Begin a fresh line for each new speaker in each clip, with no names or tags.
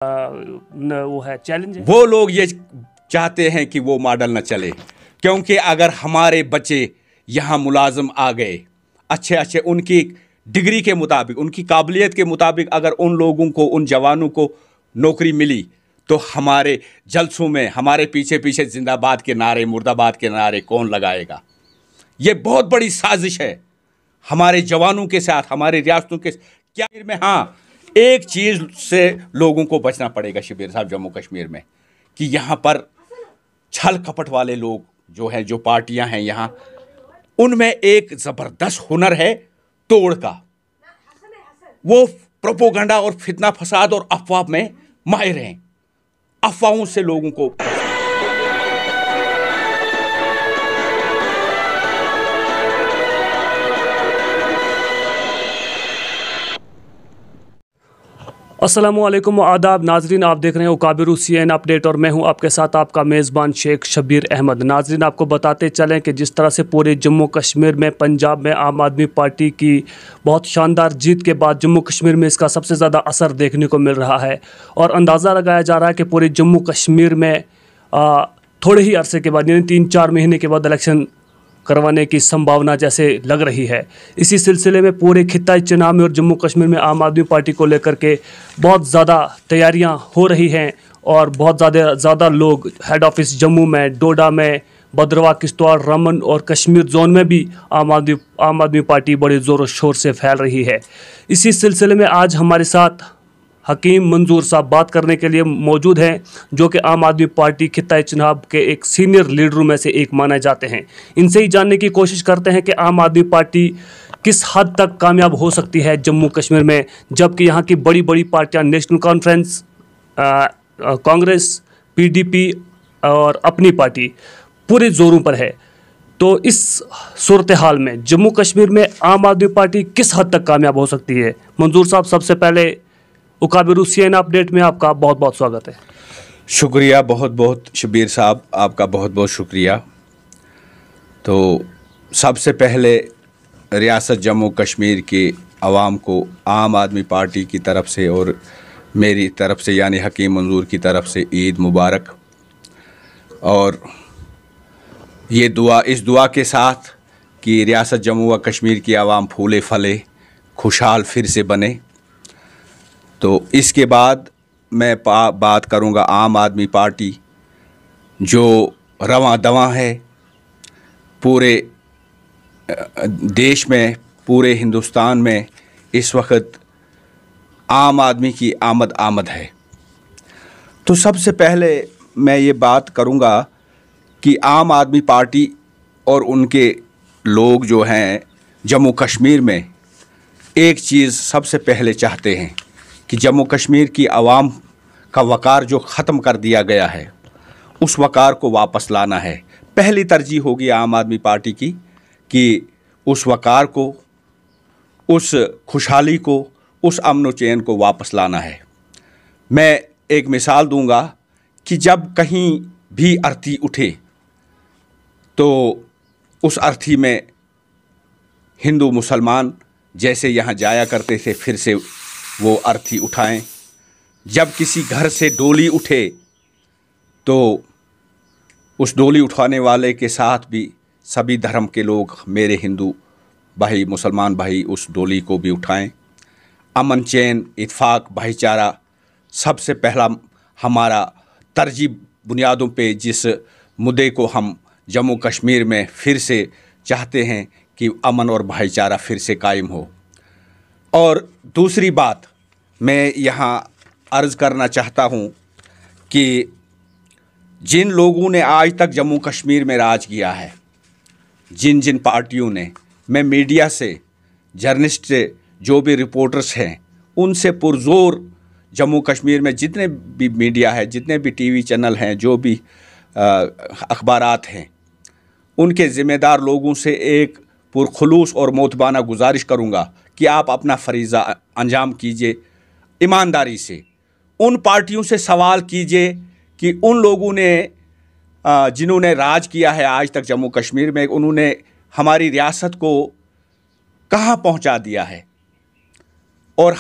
वो है चैलेंज है।
वो लोग ये चाहते हैं कि वो मॉडल न चले, क्योंकि अगर हमारे बच्चे यहाँ मुलाजिम आ गए अच्छे अच्छे, उनकी डिग्री के मुताबिक, उनकी काबिलियत के मुताबिक अगर उन लोगों को, उन जवानों को नौकरी मिली, तो हमारे जलसों में हमारे पीछे पीछे जिंदाबाद के नारे, मुर्दाबाद के नारे कौन लगाएगा? ये बहुत बड़ी साजिश है हमारे जवानों के साथ, हमारे रियासतों के क्या में। हाँ, एक चीज़ से लोगों को बचना पड़ेगा शबीर साहब जम्मू कश्मीर में, कि यहाँ पर छल कपट वाले लोग जो हैं, जो पार्टियां हैं यहाँ, उनमें एक ज़बरदस्त हुनर है तोड़ का। वो प्रोपोगंडा और फितना फसाद और अफवाह में माहिर हैं। अफवाहों से लोगों को
अस्सलामुअलैकुम आदाब नाजरीन, आप देख रहे हैं उकाबिर CNN अपडेट और मैं हूं आपके साथ आपका मेज़बान शेख शब्बीर अहमद। नाजरीन, आपको बताते चलें कि जिस तरह से पूरे जम्मू कश्मीर में, पंजाब में आम आदमी पार्टी की बहुत शानदार जीत के बाद जम्मू कश्मीर में इसका सबसे ज़्यादा असर देखने को मिल रहा है और अंदाज़ा लगाया जा रहा है कि पूरे जम्मू कश्मीर में थोड़े ही अरसे के बाद, यानी 3-4 महीने के बाद इलेक्शन करवाने की संभावना जैसे लग रही है। इसी सिलसिले में पूरे खित्ता चुनाव में और जम्मू कश्मीर में आम आदमी पार्टी को लेकर के बहुत ज़्यादा तैयारियां हो रही हैं और बहुत ज़्यादा लोग हेड ऑफिस जम्मू में, डोडा में, भद्रवाह, किश्तवाड़, रामबन और कश्मीर जोन में भी आम आदमी पार्टी बड़े ज़ोर शोर से फैल रही है। इसी सिलसिले में आज हमारे साथ हकीम मंजूर साहब बात करने के लिए मौजूद हैं, जो कि आम आदमी पार्टी खित्ता चुनाव के एक सीनियर लीडरों में से एक माने जाते हैं। इनसे ही जानने की कोशिश करते हैं कि आम आदमी पार्टी किस हद तक कामयाब हो सकती है जम्मू कश्मीर में, जबकि यहाँ की बड़ी बड़ी पार्टियाँ नेशनल कॉन्फ्रेंस, कांग्रेस, PDP और अपनी पार्टी पूरे जोरों पर है। तो इस सूरत हाल में जम्मू कश्मीर में आम आदमी पार्टी किस हद तक कामयाब हो सकती है? मंजूर साहब, सबसे पहले उकाबिर CNN अपडेट में आपका बहुत बहुत स्वागत है।
शुक्रिया, बहुत बहुत शबीर साहब, आपका बहुत बहुत शुक्रिया। तो सबसे पहले रियासत जम्मू कश्मीर के आवाम को आम आदमी पार्टी की तरफ से और मेरी तरफ से, यानी हकीम मंजूर की तरफ से, ईद मुबारक। और ये दुआ, इस दुआ के साथ कि रियासत जम्मू व कश्मीर की आवाम फूले फले खुशहाल फिर से बने। तो इसके बाद मैं बात करूंगा आम आदमी पार्टी जो रवां दवां है पूरे देश में, पूरे हिंदुस्तान में इस वक्त आम आदमी की आमद है। तो सबसे पहले मैं ये बात करूंगा कि आम आदमी पार्टी और उनके लोग जो हैं जम्मू कश्मीर में एक चीज़ सबसे पहले चाहते हैं कि जम्मू कश्मीर की आवाम का वक़ार जो ख़त्म कर दिया गया है, उस वक़ार को वापस लाना है। पहली तरजीह होगी आम आदमी पार्टी की कि उस वक़ार को, उस खुशहाली को, उस अमन व चैन को वापस लाना है। मैं एक मिसाल दूंगा कि जब कहीं भी अर्थी उठे तो उस अर्थी में हिंदू मुसलमान जैसे यहाँ जाया करते थे, फिर से वो अर्थी उठाएं। जब किसी घर से डोली उठे तो उस डोली उठाने वाले के साथ भी सभी धर्म के लोग, मेरे हिंदू भाई, मुसलमान भाई, उस डोली को भी उठाएं। अमन चैन, इत्फाक, भाईचारा सबसे पहला हमारा तरजीह बुनियादों पे जिस मुद्दे को हम जम्मू कश्मीर में फिर से चाहते हैं कि अमन और भाईचारा फिर से कायम हो। और दूसरी बात मैं यहाँ अर्ज़ करना चाहता हूँ कि जिन लोगों ने आज तक जम्मू कश्मीर में राज किया है, जिन जिन पार्टियों ने, मैं मीडिया से, जर्नलिस्ट से, जो भी रिपोर्टर्स हैं, उनसे पुरज़ोर जम्मू कश्मीर में जितने भी मीडिया है, जितने भी TV चैनल हैं, जो भी अखबारात हैं, उनके ज़िम्मेदार लोगों से एक पुरखुलूस और मोतबाना गुजारिश करूँगा कि आप अपना फरीज़ा अंजाम कीजिए ईमानदारी से। उन पार्टियों से सवाल कीजिए कि उन लोगों ने जिन्होंने राज किया है आज तक जम्मू कश्मीर में, उन्होंने हमारी रियासत को कहाँ पहुँचा दिया है और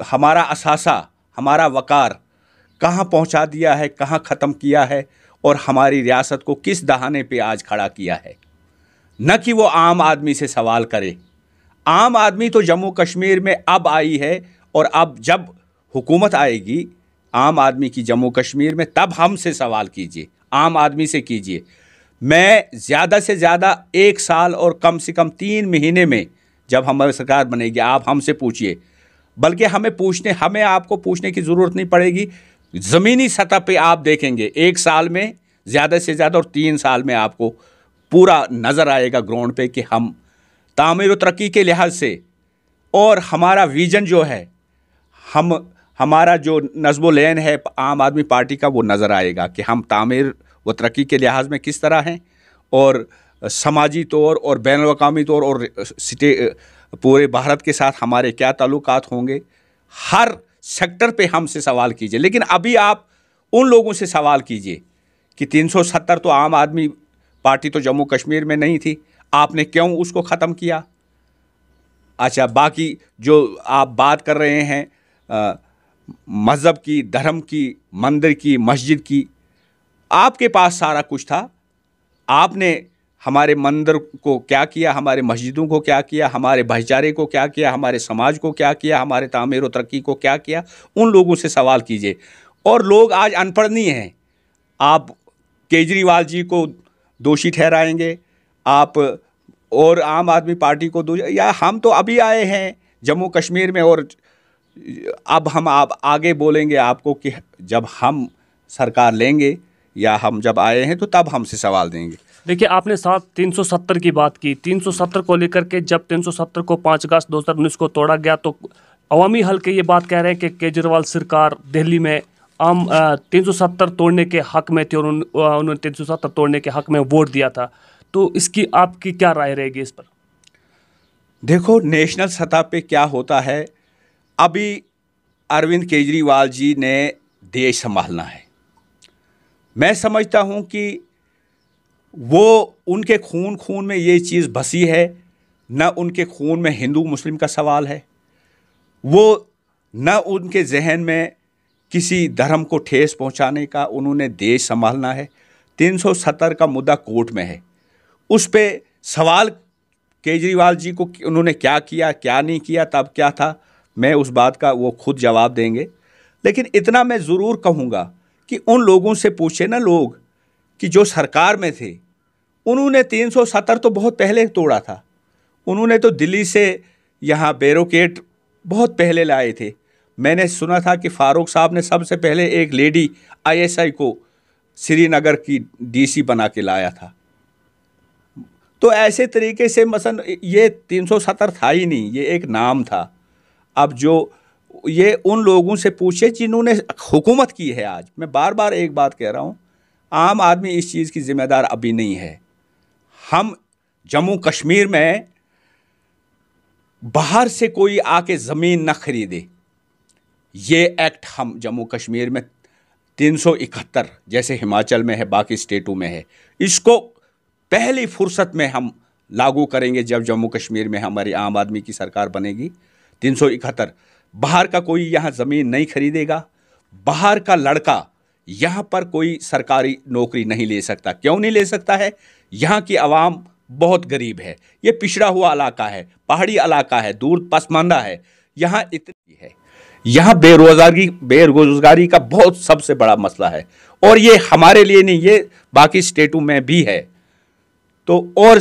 हमारा असासा, हमारा वक़ार कहाँ पहुँचा दिया है, कहाँ ख़त्म किया है और हमारी रियासत को किस दहाने पे आज खड़ा किया है। न कि वो आम आदमी से सवाल करे। आम आदमी तो जम्मू कश्मीर में अब आई है और अब जब हुकूमत आएगी आम आदमी की जम्मू कश्मीर में, तब हमसे सवाल कीजिए, आम आदमी से कीजिए। मैं ज़्यादा से ज़्यादा 1 साल और कम से कम 3 महीने में जब हमारी सरकार बनेगी आप हमसे पूछिए, बल्कि हमें आपको पूछने की ज़रूरत नहीं पड़ेगी। ज़मीनी सतह पे आप देखेंगे 1 साल में ज़्यादा से ज़्यादा और 3 साल में आपको पूरा नज़र आएगा ग्राउंड पे कि हम तामीर व तरक्की के लिहाज से और हमारा विज़न जो है, हमारा जो नज़्म लेन है आम आदमी पार्टी का, वो नज़र आएगा कि हम तामीर व तरक्की के लिहाज में किस तरह हैं और समाजी तौर और बैनुल-अक़वामी तौर और पूरे भारत के साथ हमारे क्या ताल्लुकात होंगे। हर सेक्टर पे हमसे सवाल कीजिए, लेकिन अभी आप उन लोगों से सवाल कीजिए कि 370 तो आम आदमी पार्टी तो जम्मू कश्मीर में नहीं थी, आपने क्यों उसको ख़त्म किया। अच्छा, बाकी जो आप बात कर रहे हैं मज़हब की, धर्म की, मंदिर की, मस्जिद की, आपके पास सारा कुछ था। आपने हमारे मंदिर को क्या किया, हमारे मस्जिदों को क्या किया, हमारे भाईचारे को क्या किया, हमारे समाज को क्या किया, हमारे तामीर व तरक्की को क्या किया, उन लोगों से सवाल कीजिए। और लोग आज अनपढ़ नहीं हैं। आप केजरीवाल जी को दोषी ठहराएंगे, आप और आम आदमी पार्टी को दोषी, या हम तो अभी आए हैं जम्मू कश्मीर में और अब हम आप आगे बोलेंगे आपको कि जब हम सरकार लेंगे या हम जब आए हैं तो तब हमसे सवाल देंगे।
देखिए, आपने साथ 370 की बात की। 370 को लेकर के जब 370 को 5 अगस्त 2019 को तोड़ा गया तो अवामी हल्के ये बात कह रहे हैं कि केजरीवाल सरकार दिल्ली में 370 तोड़ने के हक में थे और उन्होंने 370 तोड़ने के हक में वोट दिया था। तो इसकी आपकी क्या राय रहेगी इस पर?
देखो, नेशनल सतह पे क्या होता है, अभी अरविंद केजरीवाल जी ने देश संभालना है। मैं समझता हूँ कि वो उनके खून में ये चीज़ बसी है, न उनके खून में हिंदू मुस्लिम का सवाल है, वो न उनके जहन में किसी धर्म को ठेस पहुंचाने का, उन्होंने देश संभालना है। 370 का मुद्दा कोर्ट में है, उस पे सवाल केजरीवाल जी को उन्होंने क्या किया, क्या नहीं किया, तब क्या था, मैं उस बात का वो खुद जवाब देंगे। लेकिन इतना मैं ज़रूर कहूँगा कि उन लोगों से पूछे ना लोग कि जो सरकार में थे, उन्होंने 370 तो बहुत पहले तोड़ा था। उन्होंने तो दिल्ली से यहाँ बैरिकेड बहुत पहले लाए थे। मैंने सुना था कि फारूक साहब ने सबसे पहले एक लेडी आईएसआई को श्रीनगर की डीसी बना के लाया था। तो ऐसे तरीके से मसलन ये 370 था ही नहीं, ये एक नाम था। अब जो ये उन लोगों से पूछे जिन्होंने हुकूमत की है। आज मैं बार बार एक बात कह रहा हूँ, आम आदमी इस चीज़ की जिम्मेदार अभी नहीं है। हम जम्मू कश्मीर में बाहर से कोई आके ज़मीन न खरीदे, ये एक्ट हम जम्मू कश्मीर में 371 जैसे हिमाचल में है, बाकी स्टेटों में है, इसको पहली फुर्सत में हम लागू करेंगे जब जम्मू कश्मीर में हमारी आम आदमी की सरकार बनेगी। 371 बाहर का कोई यहाँ ज़मीन नहीं खरीदेगा, बाहर का लड़का यहाँ पर कोई सरकारी नौकरी नहीं ले सकता। क्यों नहीं ले सकता है? यहाँ की आवाम बहुत गरीब है, ये पिछड़ा हुआ इलाका है, पहाड़ी इलाका है, दूर पसमानदा है, यहाँ इतनी है, यहाँ बेरोजगारी का बहुत सबसे बड़ा मसला है। और ये हमारे लिए नहीं, ये बाकी स्टेटों में भी है। तो और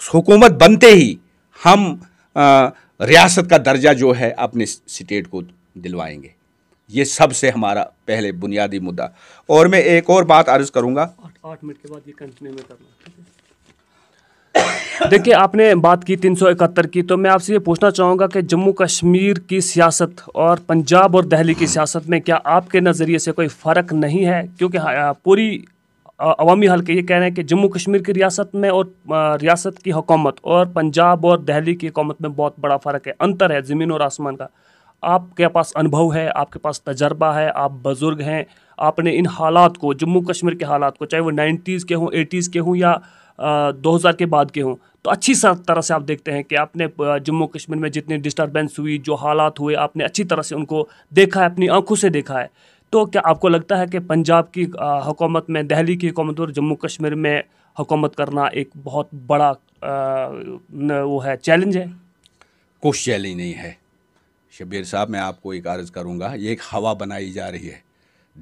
हुकूमत बनते ही हम रियासत का दर्जा जो है अपने स्टेट को दिलवाएंगे। ये सबसे हमारा पहले बुनियादी मुद्दा। और मैं एक और बात अर्ज करूंगा,
8 मिनट के बाद ये कंटिन्यू में करना। देखिए, आपने बात की 371 की, तो मैं आपसे ये पूछना चाहूँगा कि जम्मू कश्मीर की सियासत और पंजाब और दिल्ली की सियासत में क्या आपके नज़रिए से कोई फ़र्क नहीं है? क्योंकि पूरी अवामी हल्के ये कह रहे हैं कि जम्मू कश्मीर की रियासत में और रियासत की हुकूमत और पंजाब और दिल्ली की हुकूमत में बहुत बड़ा फ़र्क है, अंतर है ज़मीन और आसमान का। आपके पास अनुभव है, आपके पास तजर्बा है, आप बुज़ुर्ग हैं, आपने इन हालात को, जम्मू कश्मीर के हालात को, चाहे वो 90s के हों, 80s के हों या 2000 के बाद के हों, तो अच्छी तरह से आप देखते हैं कि आपने जम्मू कश्मीर में जितनी डिस्टर्बेंस हुई, जो हालात हुए, आपने अच्छी तरह से उनको देखा है, अपनी आंखों से देखा है। तो क्या आपको लगता है कि पंजाब की हुकूमत में, दिल्ली की हुकूमत और जम्मू कश्मीर में हुकूमत करना एक बहुत बड़ा वो है, चैलेंज है?
कुछ चैलेंज नहीं है शब्बीर साहब। मैं आपको एक अर्ज़ करूंगा, ये एक हवा बनाई जा रही है।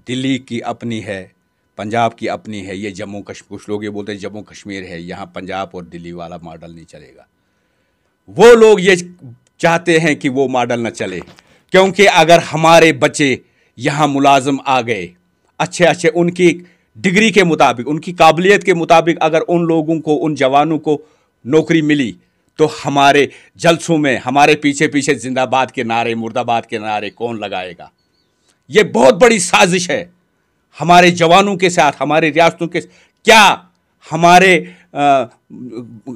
दिल्ली की अपनी है, पंजाब की अपनी है, ये जम्मू कश्मीर, कुछ लोग ये बोलते हैं जम्मू कश्मीर है, यहाँ पंजाब और दिल्ली वाला मॉडल नहीं चलेगा। वो लोग ये चाहते हैं कि वो मॉडल न चले, क्योंकि अगर हमारे बच्चे यहाँ मुलाजिम आ गए, अच्छे अच्छे उनकी डिग्री के मुताबिक, उनकी काबिलियत के मुताबिक अगर उन लोगों को, उन जवानों को नौकरी मिली, तो हमारे जलसों में हमारे पीछे पीछे जिंदाबाद के नारे, मुर्दाबाद के नारे कौन लगाएगा? ये बहुत बड़ी साजिश है हमारे जवानों के साथ, हमारे रियासतों के। क्या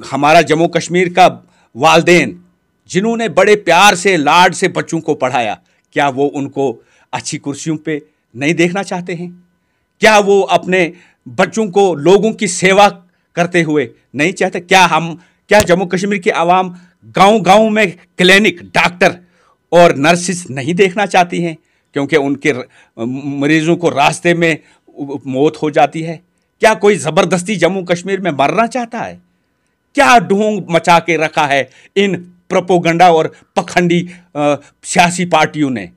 हमारा जम्मू कश्मीर का वालदेन जिन्होंने बड़े प्यार से, लाड से बच्चों को पढ़ाया, क्या वो उनको अच्छी कुर्सियों पे नहीं देखना चाहते हैं? क्या वो अपने बच्चों को लोगों की सेवा करते हुए नहीं चाहते? क्या जम्मू कश्मीर की आवाम गांव-गांव में क्लिनिक, डॉक्टर और नर्सिस नहीं देखना चाहती हैं, क्योंकि उनके मरीजों को रास्ते में मौत हो जाती है? क्या कोई ज़बरदस्ती जम्मू कश्मीर में मरना चाहता है? क्या ढोंग मचा के रखा है इन प्रोपोगंडा और पखंडी सियासी पार्टियों ने?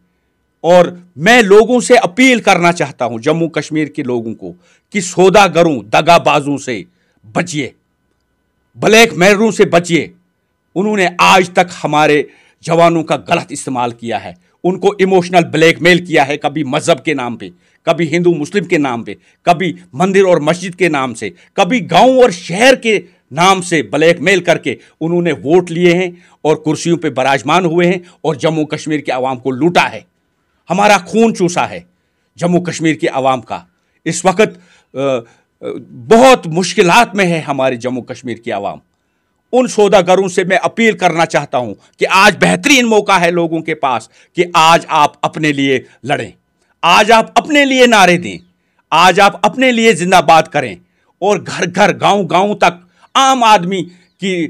और मैं लोगों से अपील करना चाहता हूं, जम्मू कश्मीर के लोगों को, कि सौदागरों, दगाबाजों से बचिए, ब्लैकमेलरों से बचिए। उन्होंने आज तक हमारे जवानों का गलत इस्तेमाल किया है, उनको इमोशनल ब्लैकमेल किया है, कभी मजहब के नाम पे, कभी हिंदू मुस्लिम के नाम पे, कभी मंदिर और मस्जिद के नाम से, कभी गांव और शहर के नाम से ब्लैकमेल करके उन्होंने वोट लिए हैं और कुर्सियों पे विराजमान हुए हैं और जम्मू कश्मीर की आवाम को लूटा है, हमारा खून चूसा है जम्मू कश्मीर की आवाम का। इस वक्त बहुत मुश्किलात में है हमारे जम्मू कश्मीर की आवाम। उन सौदागरों से मैं अपील करना चाहता हूं कि आज बेहतरीन मौका है लोगों के पास कि आज आप अपने लिए लड़ें, आज आप अपने लिए नारे दें, आज आप अपने लिए जिंदाबाद करें और घर घर, गांव गांव तक आम आदमी की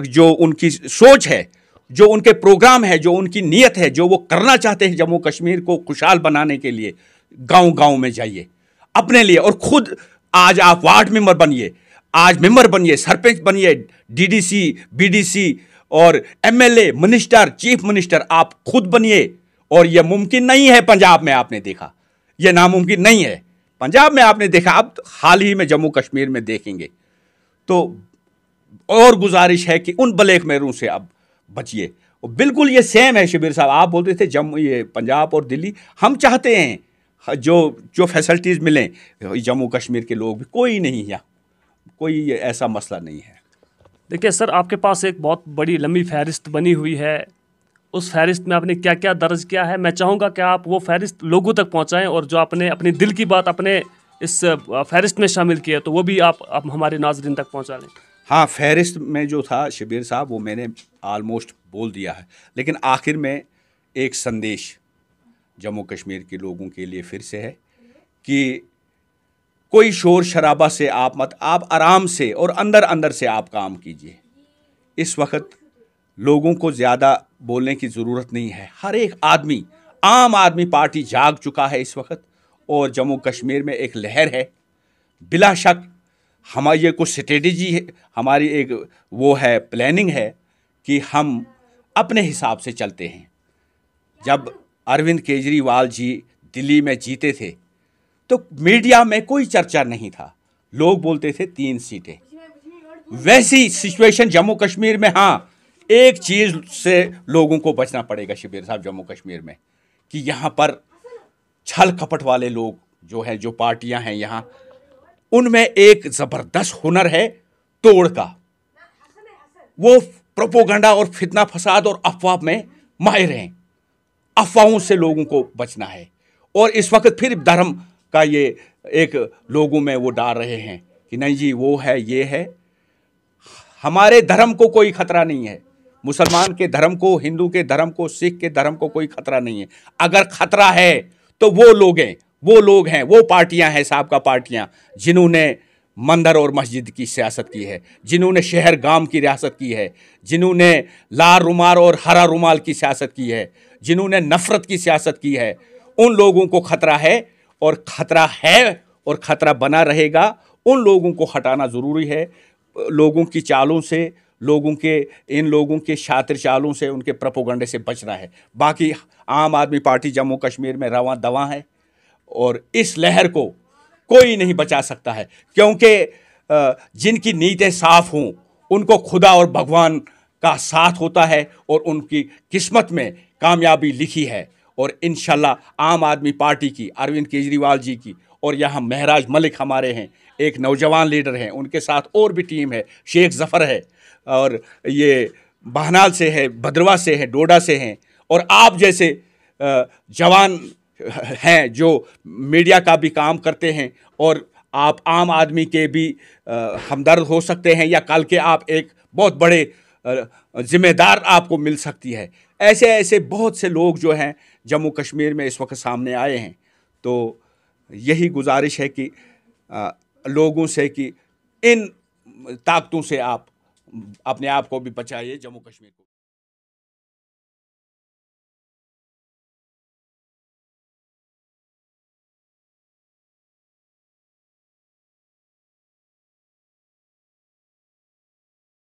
जो उनकी सोच है, जो उनके प्रोग्राम है, जो उनकी नीयत है, जो वो करना चाहते हैं जम्मू कश्मीर को खुशहाल बनाने के लिए, गांव गांव में जाइए अपने लिए। और खुद आज आप वार्ड मेंबर बनिए, आज मेंबर बनिए, सरपंच बनिए, डीडीसी, बीडीसी और एमएलए, मिनिस्टर, चीफ मिनिस्टर आप खुद बनिए। और यह मुमकिन नहीं है पंजाब में, आपने देखा, यह नामुमकिन नहीं है पंजाब में, आपने देखा, अब हाल ही में जम्मू कश्मीर में देखेंगे। तो और गुजारिश है कि उन ब्लैकमेलरों से अब बचिए। और बिल्कुल ये सेम है शब्बीर साहब, आप बोलते थे ये पंजाब और दिल्ली, हम चाहते हैं जो फैसिलिटीज़ मिलें जम्मू कश्मीर के लोग भी, कोई नहीं है, कोई ऐसा मसला नहीं है।
देखिए सर, आपके पास एक बहुत बड़ी लंबी फहरिस्त बनी हुई है, उस फहरिस्त में आपने क्या क्या दर्ज किया है? मैं चाहूँगा कि आप वो फहरिस्त लोगों तक पहुँचाएं और जो आपने अपने दिल की बात अपने इस फहरिस्त में शामिल की है, तो वो भी आप हमारे नाज़रीन तक पहुँचा लें।
हाँ, फहरिस्त में जो था शब्बीर साहब, वो मैंने आलमोस्ट बोल दिया है, लेकिन आखिर में एक संदेश जम्मू कश्मीर के लोगों के लिए फिर से है कि कोई शोर शराबा से आप आराम से और अंदर अंदर से आप काम कीजिए। इस वक्त लोगों को ज़्यादा बोलने की ज़रूरत नहीं है, हर एक आदमी, आम आदमी पार्टी जाग चुका है इस वक्त, और जम्मू कश्मीर में एक लहर है। बिला शक हमारी ये कुछ स्ट्रेटजी है, हमारी एक वो है, प्लानिंग है कि हम अपने हिसाब से चलते हैं। जब अरविंद केजरीवाल जी दिल्ली में जीते थे तो मीडिया में कोई चर्चा नहीं था, लोग बोलते थे 3 सीटें। वैसी सिचुएशन जम्मू कश्मीर में, हाँ, एक चीज़ से लोगों को बचना पड़ेगा शब्बीर साहब जम्मू कश्मीर में, कि यहाँ पर छल कपट वाले लोग जो हैं, जो पार्टियां हैं यहाँ, उनमें एक ज़बरदस्त हुनर है तोड़ का। वो प्रोपोगंडा और फितना फसाद और अफवाह में माहिर हैं। अफवाहों से लोगों को बचना है। और इस वक्त फिर धर्म का ये एक लोगों में वो डाल रहे हैं कि नहीं जी वो है, ये है। हमारे धर्म को कोई खतरा नहीं है, मुसलमान के धर्म को, हिंदू के धर्म को, सिख के धर्म को कोई खतरा नहीं है। अगर खतरा है तो वो लोग हैं, वो पार्टियां हैं, साहब का पार्टियां, जिन्होंने मंदिर और मस्जिद की सियासत की है, जिन्होंने शहर गांव की रियासत की है, जिन्होंने लाल रुमाल और हरा रुमाल की सियासत की है, जिन्होंने नफ़रत की सियासत की है, उन लोगों को खतरा है और ख़तरा बना रहेगा। उन लोगों को हटाना ज़रूरी है। लोगों की चालों से, इन लोगों के शातिर चालों से, उनके प्रोपेगेंडे से बचना है। बाकी आम आदमी पार्टी जम्मू कश्मीर में रवां दवां है और इस लहर को कोई नहीं बचा सकता है, क्योंकि जिनकी नीयतें साफ़ हों उनको खुदा और भगवान का साथ होता है और उनकी किस्मत में कामयाबी लिखी है। और इंशाल्लाह आम आदमी पार्टी की, अरविंद केजरीवाल जी की, और यहाँ महराज मलिक हमारे हैं, एक नौजवान लीडर हैं, उनके साथ और भी टीम है, शेख ज़फ़र है, और ये बहनाल से है, भद्रवा से है, डोडा से हैं, और आप जैसे जवान हैं जो मीडिया का भी काम करते हैं, और आप आम आदमी के भी हमदर्द हो सकते हैं, या कल के आप एक बहुत बड़े ज़िम्मेदार आपको मिल सकती है। ऐसे ऐसे बहुत से लोग जो हैं जम्मू कश्मीर में इस वक्त सामने आए हैं। तो यही गुजारिश है कि लोगों से कि इन ताकतों से आप अपने आप को भी बचाइए, जम्मू कश्मीर को।